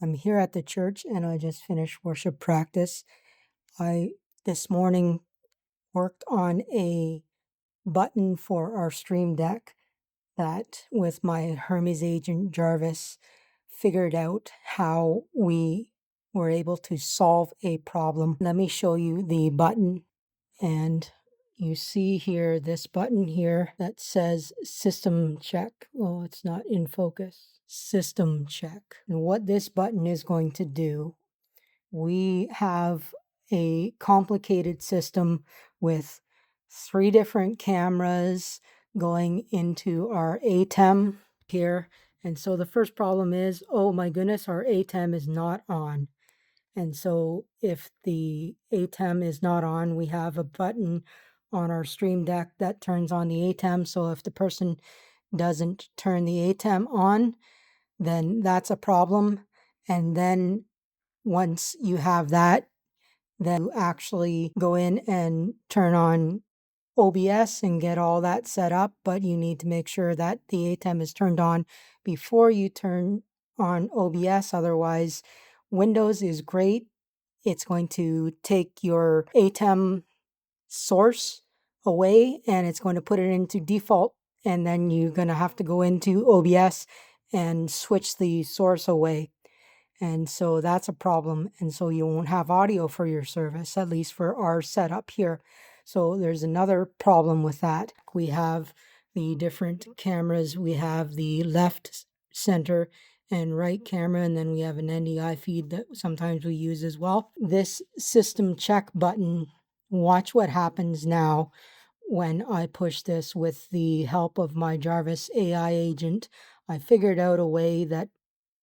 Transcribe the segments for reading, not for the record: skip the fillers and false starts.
I'm here at the church and I just finished worship practice. I this morning worked on a button for our Stream Deck that, with my Hermes agent Jarvis, figured out how we were able to solve a problem. Let me show you the button. And you see here this button here that says system check. Oh, it's not in focus. System check. And what this button is going to do, we have a complicated system with 3 different cameras going into our ATEM here. And so the first problem is, oh my goodness, our ATEM is not on. And so if the ATEM is not on, we have a button on our Stream Deck that turns on the ATEM. So if the person doesn't turn the ATEM on, then that's a problem. And then once you have that, then you actually go in and turn on OBS and get all that set up. But you need to make sure that the ATEM is turned on before you turn on OBS. Otherwise, Windows is great. It's going to take your ATEM source away and it's going to put it into default. And then you're going to have to go into OBS and switch the source away. And so that's a problem. And so you won't have audio for your service, at least for our setup here. So there's another problem with that. We have the different cameras. We have the left, center, and right camera, and then we have an NDI feed that sometimes we use as well. This system check button, watch what happens now when I push this with the help of my Jarvis AI agent. I figured out a way that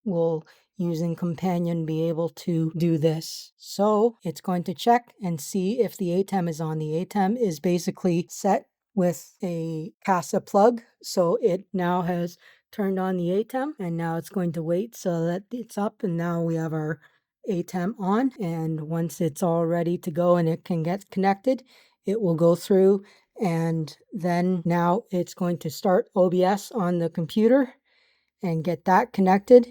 will, using Companion, be able to do this. So it's going to check and see if the ATEM is on. The ATEM is basically set with a CASA plug. So it now has turned on the ATEM and now it's going to wait so that it's up, and now we have our ATEM on. And once it's all ready to go and it can get connected, it will go through, and then now it's going to start OBS on the computer and get that connected.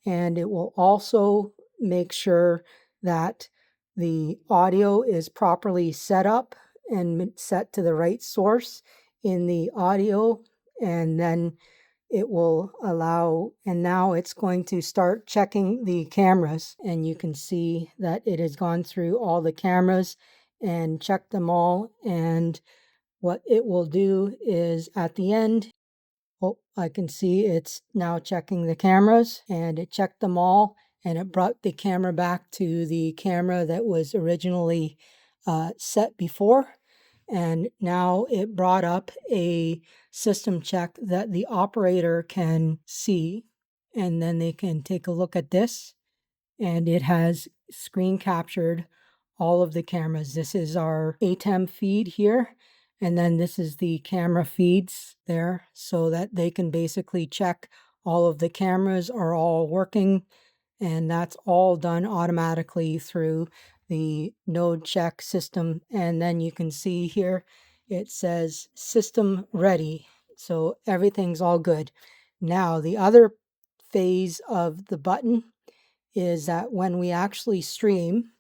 And it will also make sure that the audio is properly set up and set to the right source in the audio. And then it will allow, and now it's going to start checking the cameras. And you can see that it has gone through all the cameras and checked them all. And what it will do is at the end, oh, I can see it's now checking the cameras, and it checked them all, and it brought the camera back to the camera that was originally set before. And now it brought up a system check that the operator can see, and then they can take a look at this, and it has screen captured all of the cameras. This is our ATEM feed here. And then this is the camera feeds there, so that they can basically check all of the cameras are all working. And that's all done automatically through the node check system. And then you can see here, it says system ready. So everything's all good. Now, the other phase of the button is that when we actually stream,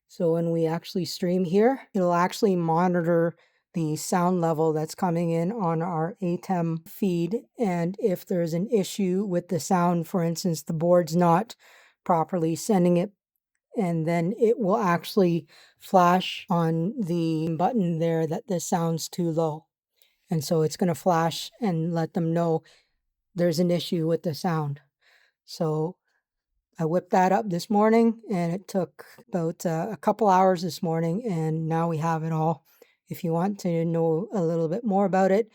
so when we actually stream here, it'll actually monitor the sound level that's coming in on our ATEM feed. And if there's an issue with the sound, for instance, the board's not properly sending it, and then it will actually flash on the button there that the sound's too low. And so it's going to flash and let them know there's an issue with the sound. So I whipped that up this morning, and it took about a couple hours this morning, and now we have it all. If you want to know a little bit more about it,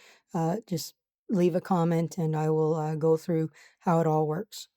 just leave a comment and I will go through how it all works.